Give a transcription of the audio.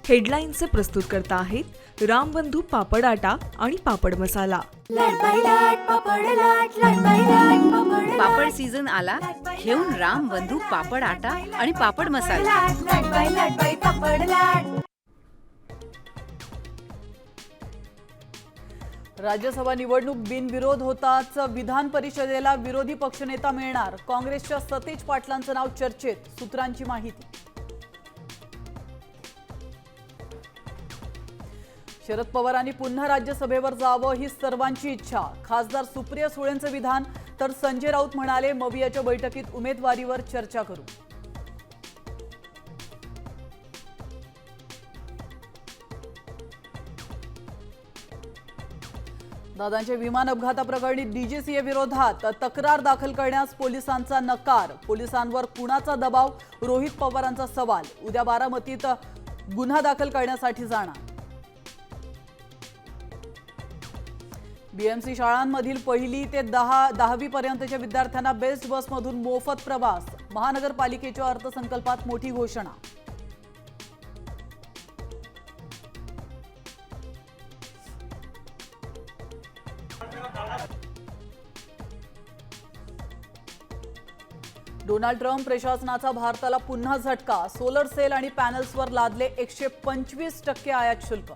हेडलाईनचे प्रस्तुतकर्ता आहेत रामबंधू पापड आटा आणि पापड मसाला। पापड सीझन आला, घेऊन रामबंधू पापड आटा आणि पापड मसाला। राज्यसभा निवडणूक बिनविरोध होताच विधान परिषदेला विरोधी पक्षनेता मिळणार। काँग्रेसच्या सतेज पाटलांचं नाव चर्चेत, सूत्रांची माहिती। शरद पवारांनी पुन्हा राज्यसभेवर जावं ही सर्वांची इच्छा। खासदार सुप्रिया सुळेंचं विधान, तर संजय राऊत म्हणाले मवियाच्या बैठकीत उमेदवारीवर चर्चा करू। दादांच्या विमान अपघाताप्रकरणी डीजीसीए विरोधात तक्रार दाखल करण्यास पोलिसांचा नकार। पोलिसांवर कुणाचा दबाव, रोहित पवारांचा सवाल। उद्या बारामतीत गुन्हा दाखल करण्यासाठी जाणार। बीएमसी शाळांमधील 1ली ते 10वी पर्यंतच्या विद्यार्थ्यांना बेस्ट बसमधून मोफत प्रवास। महानगरपालिकेच्या अर्थसंकल्पात मोठी घोषणा। डोनाल्ड ट्रम्प प्रशासनाचा भारताला पुन्हा झटका। सोलर सेल आणि पॅनल्सवर लादले 125% आयात शुल्क।